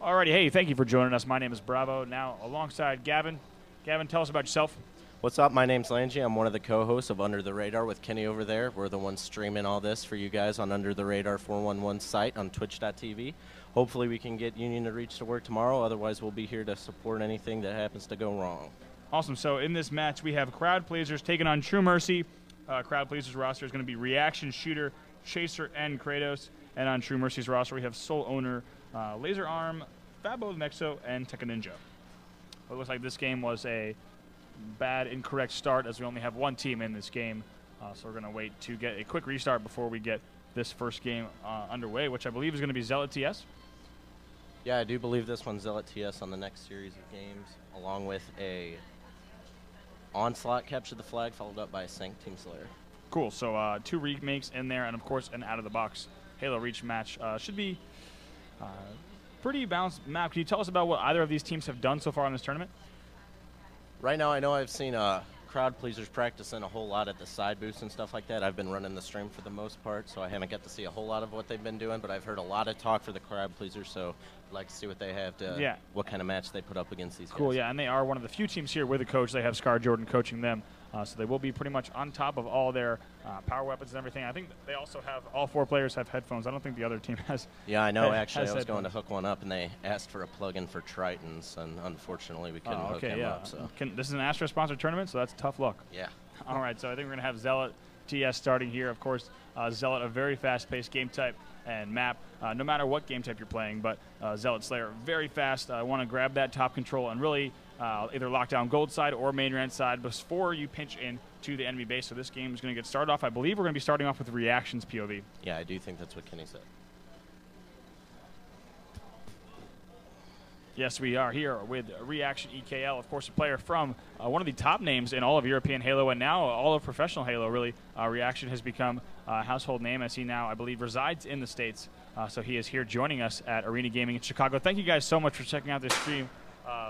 Alrighty, hey, thank you for joining us. My name is Bravo. Now, alongside Gavin. Gavin, tell us about yourself. What's up? My name's Lan-G. I'm one of the co-hosts of Under the Radar with Kenny over there. We're the ones streaming all this for you guys on Under the Radar 411 site on twitch.tv. Hopefully we can get Union to reach to work tomorrow. Otherwise, we'll be here to support anything that happens to go wrong. Awesome. So in this match, we have Crowd Pleasers taking on True Mercy. Crowd Pleasers roster is going to be Reaction, Shooter, Chaser, and Cratos. And on True Mercy's roster, we have SouLxOwneR, LazerArm, FaboTheMexo, and Tecca Ninja. It looks like this game was a bad, incorrect start, as we only have one team in this game. So we're going to wait to get a quick restart before we get this first game underway, which I believe is going to be Zealot TS. Yeah, I do believe this one's Zealot TS on the next series of games, along with a Onslaught Capture the Flag, followed up by a Sank Team Slayer. Cool. So 2 remakes in there, and of course an out-of-the-box Halo Reach match. Should be pretty balanced map. Can you tell us about what either of these teams have done so far in this tournament? Right now, I know I've seen Crowd Pleasers practicing a whole lot at the side booths and stuff like that. I've been running the stream for the most part, so I haven't got to see a whole lot of what they've been doing, but I've heard a lot of talk for the Crowd Pleasers, so I'd like to see what they have to, what kind of match they put up against these guys. Cool, yeah, and they are one of the few teams here with a coach. They have Scar Jordan coaching them, so they will be pretty much on top of all their power weapons and everything. I think they also have, all 4 players have headphones. I don't think the other team has. Yeah, I know, actually. I was going to hook one up, and they asked for a plug-in for Tritons, and unfortunately we couldn't hook them up. So. This is an Astro-sponsored tournament, so that's tough luck. Yeah. All right, so I think we're going to have Zealot TS starting here. Of course, Zealot, a very fast-paced game type and map, no matter what game type you're playing, but Zealot Slayer, very fast. I want to grab that top control and really either lock down gold side or main rank side before you pinch in to the enemy base. So this game is going to get started off. I believe we're going to be starting off with Reactions POV. Yeah, I do think that's what Kenny said. Yes, we are here with Reaction EKL, of course, a player from one of the top names in all of European Halo and now all of professional Halo, really. Reaction has become a household name as he now, I believe, resides in the States. So he is here joining us at Arena Gaming in Chicago. Thank you guys so much for checking out this stream.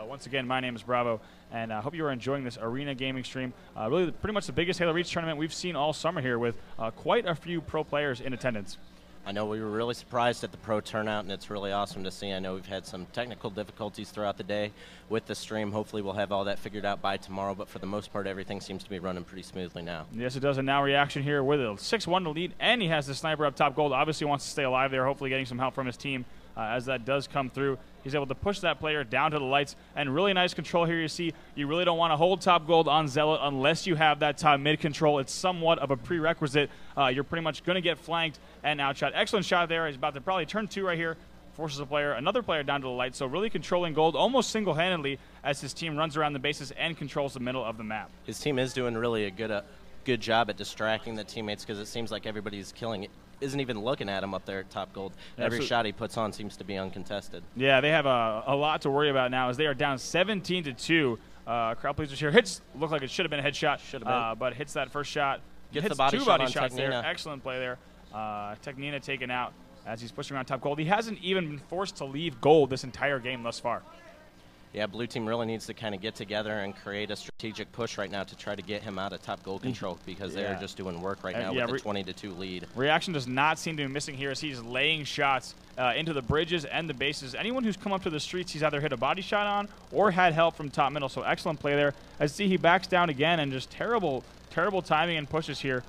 Once again, my name is Bravo, and I hope you are enjoying this Arena Gaming stream. Really, pretty much the biggest Halo Reach tournament we've seen all summer here with quite a few pro players in attendance. I know we were really surprised at the pro turnout, and it's really awesome to see. I know we've had some technical difficulties throughout the day with the stream. Hopefully we'll have all that figured out by tomorrow, but for the most part, everything seems to be running pretty smoothly now. Yes, it does, and now Reaction here with a 6-1 to lead, and he has the sniper up top gold. Obviously wants to stay alive there, hopefully getting some help from his team as that does come through. He's able to push that player down to the lights, and really nice control here. You see, you really don't want to hold top gold on Zealot unless you have that top mid control. It's somewhat of a prerequisite. You're pretty much going to get flanked and outshot. Excellent shot there. He's about to probably turn 2 right here. Forces a player, another player down to the light. So really controlling gold almost single-handedly as his team runs around the bases and controls the middle of the map. His team is doing really a good job at distracting the teammates because it seems like everybody's killing it. Isn't even looking at him up there at top gold. Every shot he puts on seems to be uncontested. Yeah, they have a lot to worry about now as they are down 17-2. Crowd Pleasers here look like it should have been a headshot. Should have been. But hits that first shot. Gets hits the body 2 shot body on shots there. Technina. Excellent play there. Technina taken out as he's pushing around top gold. He hasn't even been forced to leave gold this entire game thus far. Yeah, blue team really needs to kind of get together and create a strategic push right now to try to get him out of top gold control because they're just doing work right now with the 20-2 lead. Reaction does not seem to be missing here as he's laying shots into the bridges and the bases. Anyone who's come up to the streets, he's either hit a body shot on or had help from top middle. So excellent play there. As see, he backs down again and just terrible timing and pushes here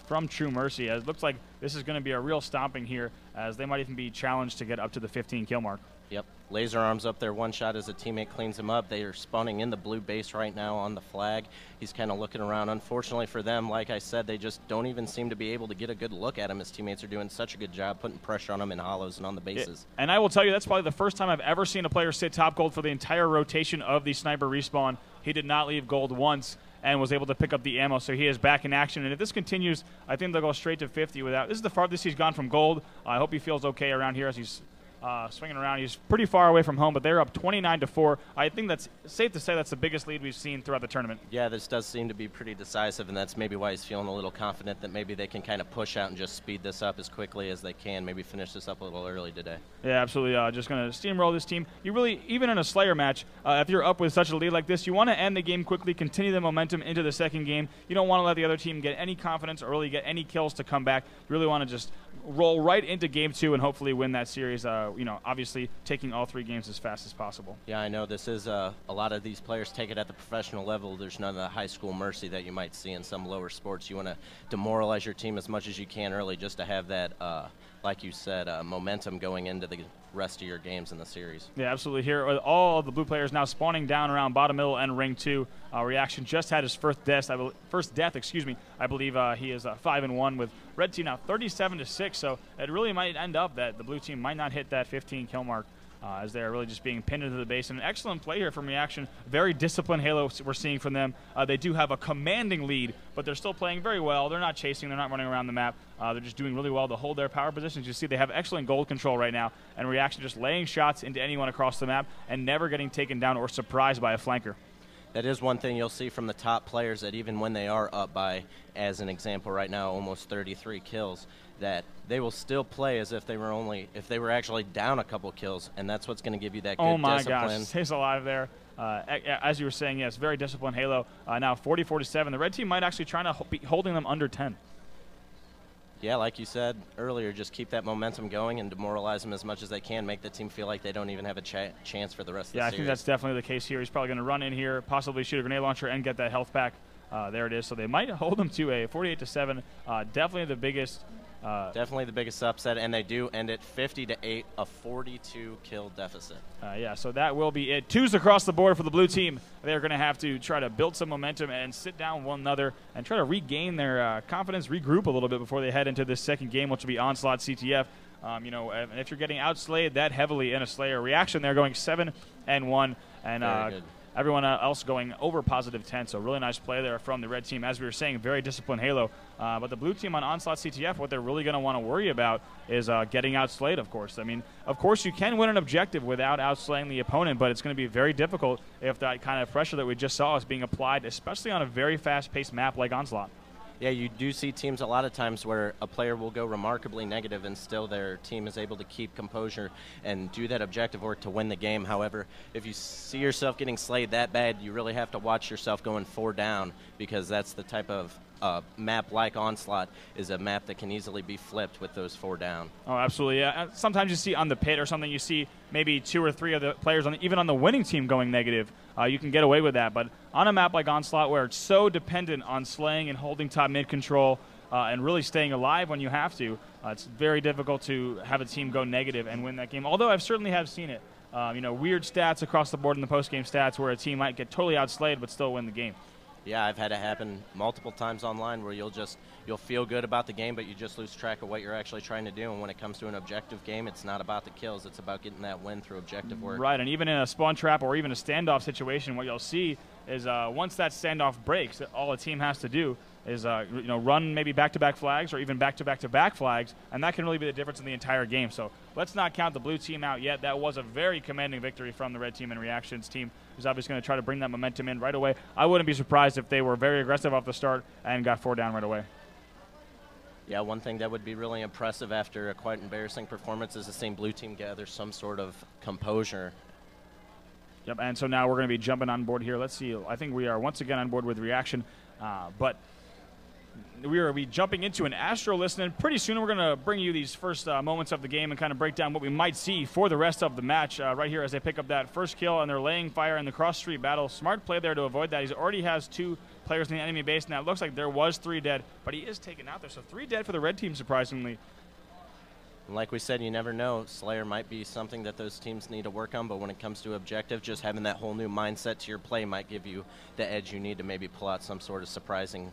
from True Mercy. As it looks like this is going to be a real stomping here as they might even be challenged to get up to the 15 kill mark. Yep. LazerArm's up there, one shot as a teammate cleans him up. They are spawning in the blue base right now on the flag. He's kind of looking around. Unfortunately for them, like I said, they just don't even seem to be able to get a good look at him. His teammates are doing such a good job putting pressure on him in hollows and on the bases. And I will tell you, that's probably the first time I've ever seen a player sit top gold for the entire rotation of the sniper respawn. He did not leave gold once and was able to pick up the ammo, so he is back in action. And if this continues, I think they'll go straight to 50 without. This is the farthest he's gone from gold. I hope he feels okay around here as he's swinging around. He's pretty far away from home, but they're up 29-4. I think that's safe to say that's the biggest lead we've seen throughout the tournament. Yeah, this does seem to be pretty decisive, and that's maybe why he's feeling a little confident that maybe they can kind of push out and just speed this up as quickly as they can, maybe finish this up a little early today. Yeah, absolutely. Just going to steamroll this team. You really, even in a Slayer match, if you're up with such a lead like this, you want to end the game quickly, continue the momentum into the second game. You don't want to let the other team get any confidence or really get any kills to come back. You really want to just roll right into game 2 and hopefully win that series obviously taking all 3 games as fast as possible. Yeah, I know this is a lot of these players take it at the professional level. There's none of the high school mercy that you might see in some lower sports. You want to demoralize your team as much as you can early just to have that, like you said, momentum going into the rest of your games in the series. Yeah, absolutely. Here, all of the blue players now spawning down around bottom middle and ring 2. Reaction just had his first death. I believe he is 5-1 with red team now 37-6. So it really might end up that the blue team might not hit that 15 kill mark. As they're really just being pinned into the base. And an excellent play here from Reaction. Very disciplined Halo we're seeing from them. They do have a commanding lead, but they're still playing very well. They're not chasing. They're not running around the map. They're just doing really well to hold their power positions. You see they have excellent gold control right now, and Reaction just laying shots into anyone across the map and never getting taken down or surprised by a flanker. That is one thing you'll see from the top players, that even when they are up by, as an example right now, almost 33 kills, that they will still play as if they were actually down a couple kills, and that's what's going to give you that good discipline. Oh my gosh, stays alive there. As you were saying, yes, very disciplined Halo. Now 40-47. The red team might actually try to be holding them under 10. Yeah, like you said earlier, just keep that momentum going and demoralize them as much as they can, make the team feel like they don't even have a chance for the rest of the series. Yeah, I think that's definitely the case here. He's probably going to run in here, possibly shoot a grenade launcher and get that health pack. There it is. So they might hold them to a 48-7. Definitely the biggest upset, and they do end it 50-8, a 42 kill deficit. Yeah, so that will be it. 2s across the board for the blue team. They're going to have to try to build some momentum and sit down one another and try to regain their confidence, regroup a little bit before they head into this second game, which will be Onslaught CTF. If you're getting outslayed that heavily in a Slayer Reaction, they're going 7-1, and everyone else going over +10, so really nice play there from the red team. As we were saying, very disciplined Halo. But the blue team on Onslaught CTF, what they're really going to want to worry about is getting outslayed, of course. I mean, of course you can win an objective without outslaying the opponent, but it's going to be very difficult if that kind of pressure that we just saw is being applied, especially on a very fast-paced map like Onslaught. Yeah, you do see teams a lot of times where a player will go remarkably negative and still their team is able to keep composure and do that objective work to win the game. However, if you see yourself getting slayed that bad, you really have to watch yourself going 4 down, because that's the type of map like Onslaught is a map that can easily be flipped with those 4 down. Oh, absolutely. Yeah. Sometimes you see on the pit or something, you see maybe 2 or 3 of the players, even on the winning team, going negative. You can get away with that. But on a map like Onslaught, where it's so dependent on slaying and holding top mid control and really staying alive when you have to, it's very difficult to have a team go negative and win that game. Although I've certainly have seen it. Weird stats across the board in the post-game stats where a team might get totally outslayed but still win the game. Yeah, I've had it happen multiple times online where you'll feel good about the game, but you just lose track of what you're actually trying to do. And when it comes to an objective game, it's not about the kills. It's about getting that win through objective work. Right, and even in a spawn trap or even a standoff situation, what you'll see is once that standoff breaks, all a team has to do is run maybe back-to-back flags or even back-to-back-to-back flags, and that can really be the difference in the entire game. So let's not count the blue team out yet. That was a very commanding victory from the red team, and Reaction's team is obviously going to try to bring that momentum in right away. I wouldn't be surprised if they were very aggressive off the start and got 4 down right away. Yeah, one thing that would be really impressive after a quite embarrassing performance is the same blue team gather some sort of composure. Yep, and so now we're going to be jumping on board here. Let's see. I think we are once again on board with Reaction, but we are jumping into an Astro list, and pretty soon we're going to bring you these first moments of the game and kind of break down what we might see for the rest of the match right here as they pick up that first kill, and they're laying fire in the cross-street battle. Smart play there to avoid that. He already has 2 players in the enemy base. Now it looks like there was 3 dead, but he is taken out there. So 3 dead for the red team, surprisingly. And like we said, you never know. Slayer might be something that those teams need to work on, but when it comes to objective, just having that whole new mindset to your play might give you the edge you need to maybe pull out some sort of surprising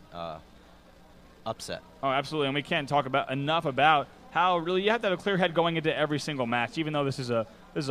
upset. Oh, absolutely, and we can't talk enough about how really you have to have a clear head going into every single match. Even though this is a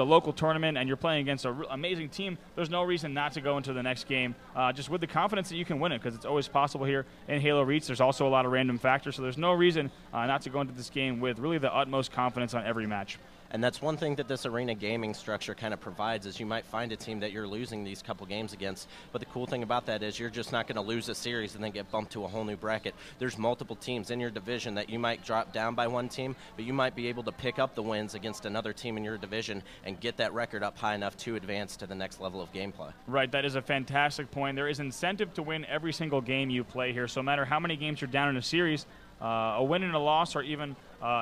local tournament and you're playing against an amazing team, there's no reason not to go into the next game just with the confidence that you can win it, because it's always possible here in Halo Reach. There's also a lot of random factors, so there's no reason not to go into this game with really the utmost confidence on every match. And that's one thing that this arena gaming structure kind of provides, is you might find a team that you're losing these couple games against, but the cool thing about that is you're just not going to lose a series and then get bumped to a whole new bracket. There's multiple teams in your division that you might drop down by one team, but you might be able to pick up the wins against another team in your division and get that record up high enough to advance to the next level of gameplay. Right, that is a fantastic point. There is incentive to win every single game you play here, so no matter how many games you're down in a series, a win and a loss, or even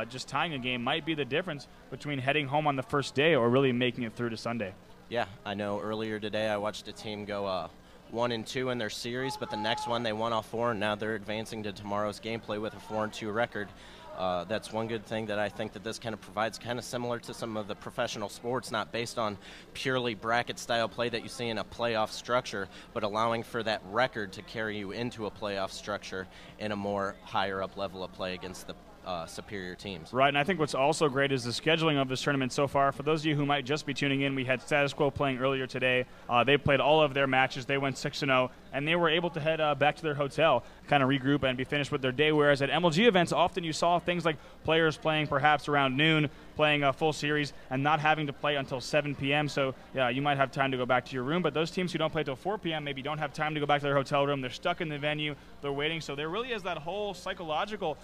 just tying a game might be the difference between heading home on the first day or really making it through to Sunday. Yeah, I know earlier today I watched a team go 1-2 in their series, but the next one they won off 4, and now they're advancing to tomorrow's gameplay with a 4-2 record. That's one good thing that I think that this kind of provides, kind of similar to some of the professional sports, not based on purely bracket-style play that you see in a playoff structure, but allowing for that record to carry you into a playoff structure in a more higher-up level of play against the superior teams. Right, and I think what's also great is the scheduling of this tournament so far. For those of you who might just be tuning in, we had Status Quo playing earlier today. They played all of their matches. They went 6-0, and they were able to head back to their hotel, kind of regroup and be finished with their day, whereas at MLG events, often you saw things like players playing perhaps around noon, playing a full series, and not having to play until 7 p.m. So, yeah, you might have time to go back to your room, but those teams who don't play till 4 p.m. maybe don't have time to go back to their hotel room. They're stuck in the venue. They're waiting. So there really is that whole psychological,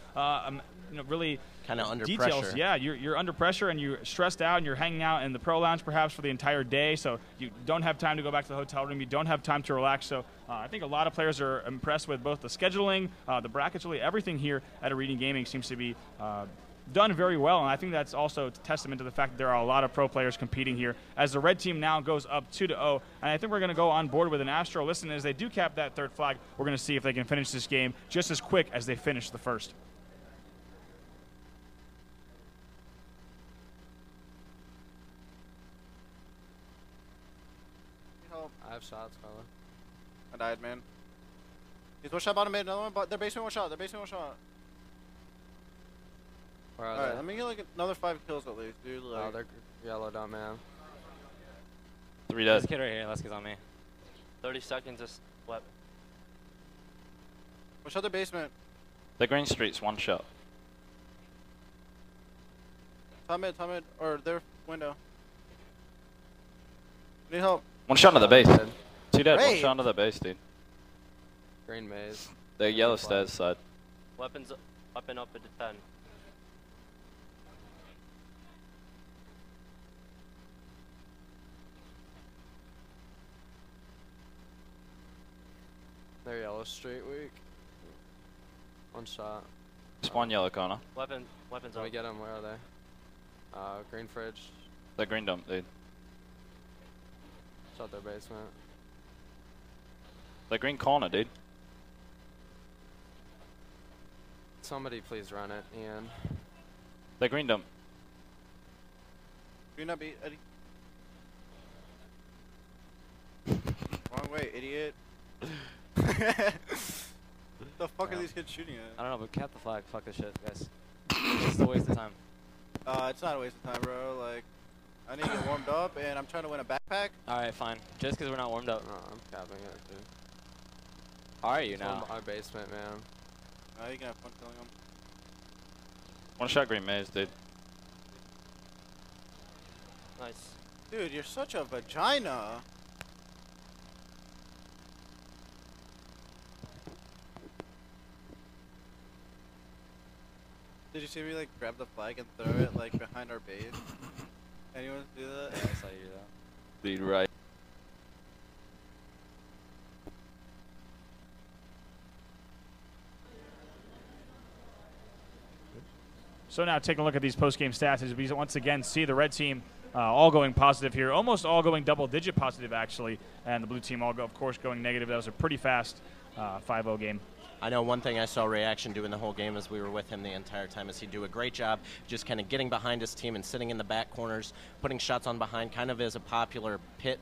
really kind of under details. pressure. Yeah, you're under pressure and you're stressed out and you're hanging out in the pro lounge perhaps for the entire day. So you don't have time to go back to the hotel room. You don't have time to relax. So I think a lot of players are impressed with both the scheduling, the brackets, really everything here at Arena Gaming seems to be done very well, and I think that's also a testament to the fact that there are a lot of pro players competing here as the red team now goes up 2-0, and I think we're going to go on board with an Astro. Listen, as they do cap that third flag, we're going to see if they can finish this game just as quick as they finished the first. I have shots, fella. I died, man. He's one shot bottom mid, another one, but they're basement one shot, they're basement one shot. Where are Alright, they? let me get like another 5 kills at least, dude. Like, Oh, they're yellowed out, man. 3 dead. This kid right here, let's get on me. 30 seconds, just flip. one shot their basement. The green street's 1 shot. Top mid, or their window. Need help. 1 shot to the base. Dead. 2 dead. 1 Great. shot to the base, dude. Green maze. The yellow stairs side. Weapons up and up into 10. They're yellow street weak. 1 shot. Spawn yellow corner. Weapons Let up. me get them. Where are they? Green fridge. The green dump, dude. Shot their basement. The green corner, dude. Somebody please run it, Ian. The green dump. Do not be Eddie. Wrong way, idiot. The fuck are these kids shooting I at? don't know, but cap the flag. Fuck this shit, guys. It's just a waste of time. It's not a waste of time, bro. Like, I need to get warmed up, and I'm trying to win a backpack. Alright, fine. Just because we're not warmed up. No, I'm capping it, dude. How are you It's now? our basement, man. You can have fun killing them. 1 shot green maze, dude. Nice. Dude, you're such a vagina. Did you see me like grab the flag and throw it like behind our base? Anyone do that? Yeah, I saw you do that. Dude, right. So now taking a look at these post-game stats, as we once again see the red team all going positive here, almost all going double-digit positive actually, and the blue team all, of course, going negative. That was a pretty fast 5-0 game. I know one thing I saw Reaction doing the whole game as we were with him the entire time is he'd do a great job just kind of getting behind his team and sitting in the back corners, putting shots on behind, kind of as a popular pit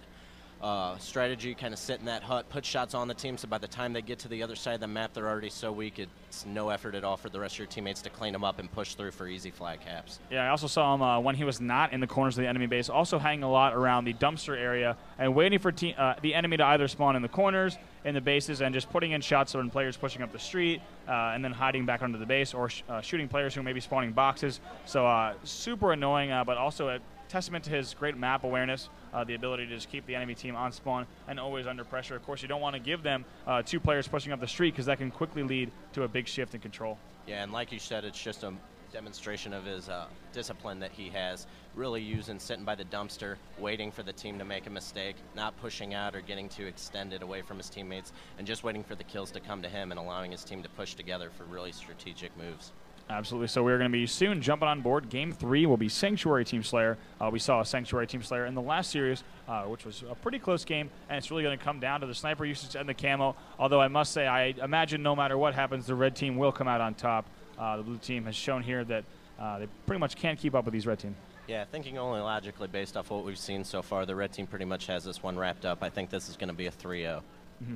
strategy, kind of sit in that hut, put shots on the team, so by the time they get to the other side of the map, they're already so weak, it's no effort at all for the rest of your teammates to clean them up and push through for easy flag caps. Yeah, I also saw him when he was not in the corners of the enemy base, also hanging a lot around the dumpster area and waiting for the enemy to either spawn in the corners, in the bases, and just putting in shots on players pushing up the street and then hiding back under the base, or shooting players who may be spawning boxes. So super annoying, but also a testament to his great map awareness, the ability to just keep the enemy team on spawn and always under pressure. Of course, you don't want to give them 2 players pushing up the street because that can quickly lead to a big shift in control. Yeah, and like you said, it's just a demonstration of his discipline that he has, really using sitting by the dumpster, waiting for the team to make a mistake, not pushing out or getting too extended away from his teammates, and just waiting for the kills to come to him and allowing his team to push together for really strategic moves. Absolutely. So we're going to be soon jumping on board. Game 3 will be Sanctuary Team Slayer. We saw a Sanctuary Team Slayer in the last series, which was a pretty close game, and it's really going to come down to the sniper usage and the camo. Although I must say, I imagine no matter what happens, the red team will come out on top. The blue team has shown here that they pretty much can't keep up with these red team. Yeah, thinking only logically based off what we've seen so far, the red team pretty much has this one wrapped up. I think this is going to be a 3-0.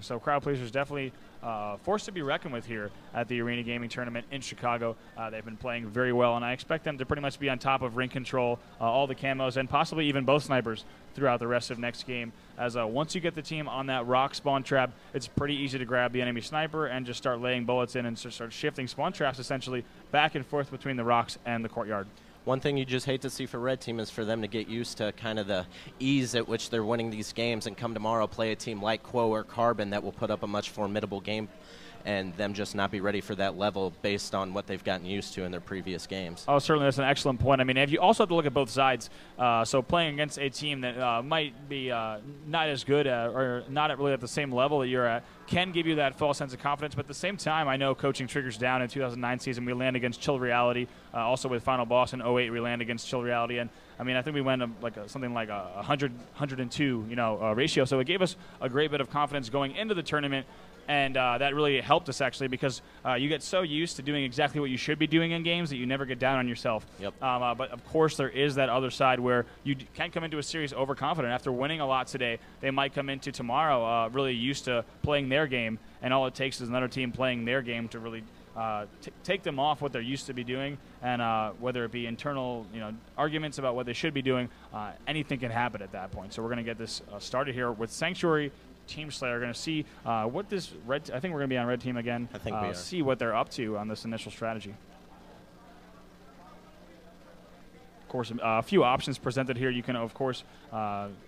So Crowd Pleasers definitely forced to be reckoned with here at the Arena Gaming Tournament in Chicago. They've been playing very well, and I expect them to pretty much be on top of ring control, all the camos, and possibly even both snipers throughout the rest of next game. As once you get the team on that rock spawn trap, it's pretty easy to grab the enemy sniper and just start laying bullets in and start shifting spawn traps essentially back and forth between the rocks and the courtyard. One thing you just hate to see for red team is for them to get used to kind of the ease at which they're winning these games and come tomorrow play a team like Quo or Carbon that will put up a much formidable game, and them just not be ready for that level based on what they've gotten used to in their previous games. Oh, certainly that's an excellent point. I mean, if you also have to look at both sides. So playing against a team that might be not as good or not really at the same level that you're at can give you that false sense of confidence. But at the same time, I know coaching triggers down. In 2009 season, we land against Chill Reality. Also with Final Boss in 08, we land against Chill Reality. And I mean, I think we went something like a 102, ratio. So it gave us a great bit of confidence going into the tournament. And that really helped us, actually, because you get so used to doing exactly what you should be doing in games that you never get down on yourself. Yep. But, of course, there is that other side where you can come into a series overconfident. After winning a lot today, they might come into tomorrow really used to playing their game, and all it takes is another team playing their game to really take them off what they're used to be doing. And whether it be internal arguments about what they should be doing, anything can happen at that point. So we're going to get this started here with Sanctuary Team Slayer. Going to see what this red. I think we're going to be on red team again. I think we are. See what they're up to on this initial strategy. Of course, a few options presented here. You can, of course,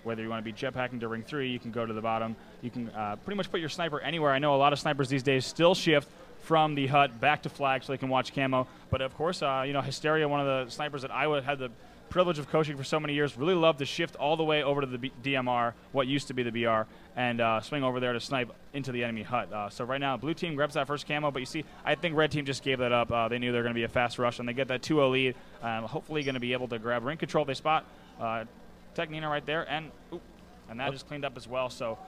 whether you want to be jetpacking to ring 3, you can go to the bottom. You can pretty much put your sniper anywhere. I know a lot of snipers these days still shift from the hut back to flag so they can watch camo. But of course, Hysteria, one of the snipers that I had the privilege of coaching for so many years, really loved to shift all the way over to the DMR, what used to be the BR, and swing over there to snipe into the enemy hut. So right now, blue team grabs that first camo, but you see, I think red team just gave that up. They knew they were going to be a fast rush, and they get that 2-0 lead. Hopefully going to be able to grab ring control. They spot Technina right there, and that just cleaned up as well. So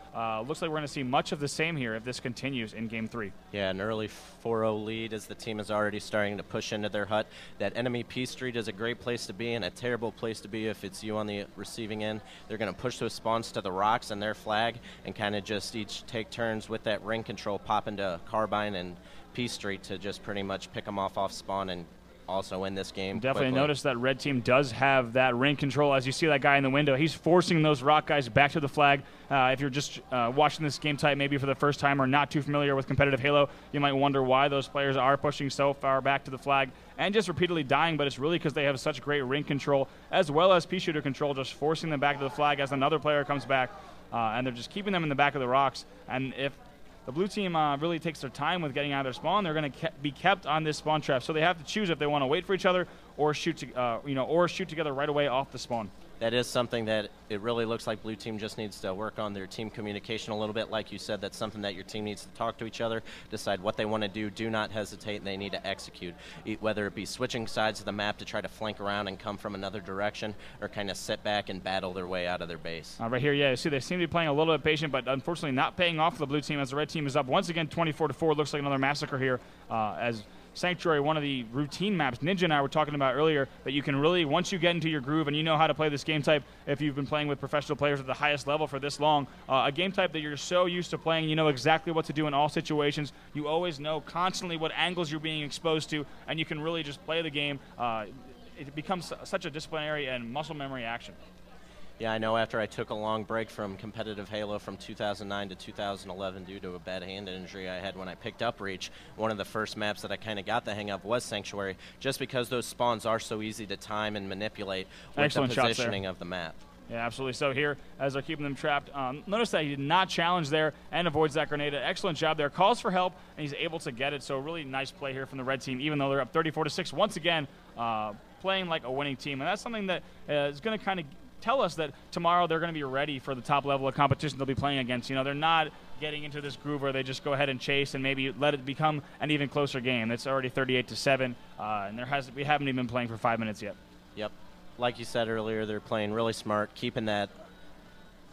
looks like we're going to see much of the same here if this continues in Game 3. Yeah, an early 4-0 lead as the team is already starting to push into their hut. That enemy P Street is a great place to be and a terrible place to be if it's you on the receiving end. They're going to push those spawns to the rocks and their flag and kind of just each take turns with that ring control, pop into Carbine and P Street to just pretty much pick them off spawn and also in this game. Definitely quickly. Notice that red team does have that ring control. As you see that guy in the window, he's forcing those rock guys back to the flag. If you're just watching this game type maybe for the first time or not too familiar with competitive Halo, you might wonder why those players are pushing so far back to the flag and just repeatedly dying, but it's really because they have such great ring control as well as P-shooter control, just forcing them back to the flag as another player comes back, and they're just keeping them in the back of the rocks. And if the blue team really takes their time with getting out of their spawn, they're going to be kept on this spawn trap. So they have to choose if they want to wait for each other or shoot, or shoot together right away off the spawn. That is something that it really looks like blue team just needs to work on their team communication a little bit. Like you said, that's something that your team needs to talk to each other, decide what they want to do, do not hesitate, and they need to execute. Whether it be switching sides of the map to try to flank around and come from another direction, or kind of sit back and battle their way out of their base. Right here, yeah, you see they seem to be playing a little bit patient, but unfortunately not paying off for the blue team as the red team is up once again 24-4. Looks like another massacre here as Sanctuary, one of the routine maps Ninja and I were talking about earlier, that you can really, once you get into your groove and you know how to play this game type, if you've been playing with professional players at the highest level for this long, a game type that you're so used to playing, you know exactly what to do in all situations. You always know constantly what angles you're being exposed to, and you can really just play the game. It becomes such a disciplinary and muscle memory action. Yeah, I know after I took a long break from competitive Halo from 2009 to 2011 due to a bad hand injury I had when I picked up Reach, one of the first maps that I kind of got the hang of was Sanctuary, just because those spawns are so easy to time and manipulate with Excellent the positioning of the map. Yeah, absolutely. So here, as they're keeping them trapped, notice that he did not challenge there and avoids that grenade. Excellent job there. Calls for help, and he's able to get it. So really nice play here from the red team, even though they're up 34-6. Once again, playing like a winning team. And that's something that is going to kind of tell us that tomorrow they're going to be ready for the top level of competition they'll be playing against. You know, they're not getting into this groove where they just go ahead and chase and maybe let it become an even closer game. It's already 38-7, and we haven't even been playing for 5 minutes yet. Yep. Like you said earlier, they're playing really smart, keeping that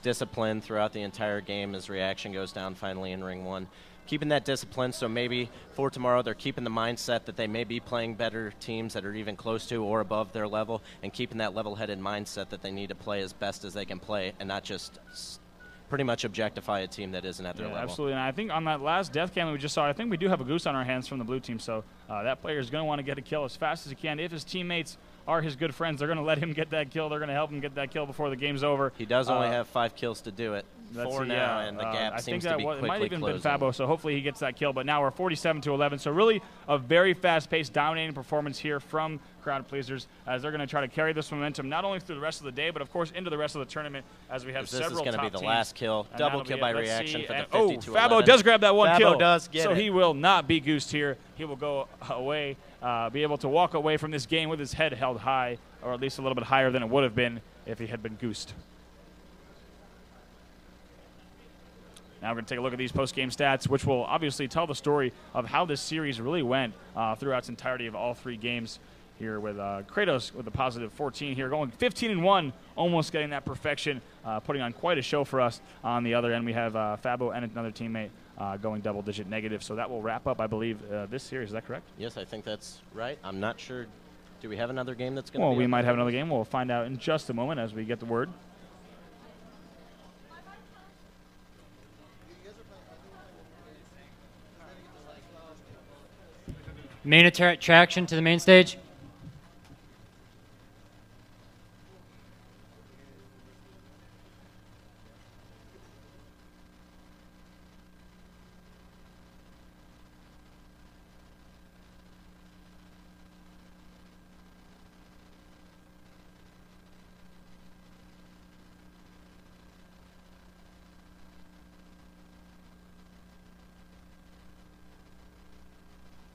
discipline throughout the entire game as reaction goes down finally in ring one. Keeping that discipline, so maybe for tomorrow they're keeping the mindset that they may be playing better teams that are even close to or above their level, and keeping that level-headed mindset that they need to play as best as they can play and not just pretty much objectify a team that isn't at their level. Absolutely, and I think on that last death cam that we just saw, I think we do have a goose on our hands from the blue team, so that player is going to want to get a kill as fast as he can. If his teammates are his good friends, they're going to let him get that kill. They're going to help him get that kill before the game's over. He does only have 5 kills to do it. 4 now, and the gap seems to be quickly closing. It might even been Fabo, so hopefully he gets that kill. But now we're 47-11, so really a very fast-paced, dominating performance here from Crowd Pleasers as they're going to try to carry this momentum not only through the rest of the day, but of course into the rest of the tournament as we have several top teams. This is going to be the last kill. Double kill by reaction for the 52-11. Fabo does grab that one kill. Fabo does get it. So he will not be goosed here. He will go away, be able to walk away from this game with his head held high, or at least a little bit higher than it would have been if he had been goosed. Now we're going to take a look at these post-game stats, which will obviously tell the story of how this series really went throughout its entirety of all 3 games here with Cratos with a positive 14 here, going 15-1, almost getting that perfection, putting on quite a show for us. On the other end, we have Fabo and another teammate going double-digit negative. So that will wrap up, I believe, this series. Is that correct? Yes, I think that's right. I'm not sure. Do we have another game that's going to be? Well, we might have another game. We'll find out in just a moment as we get the word. Main attraction to the main stage.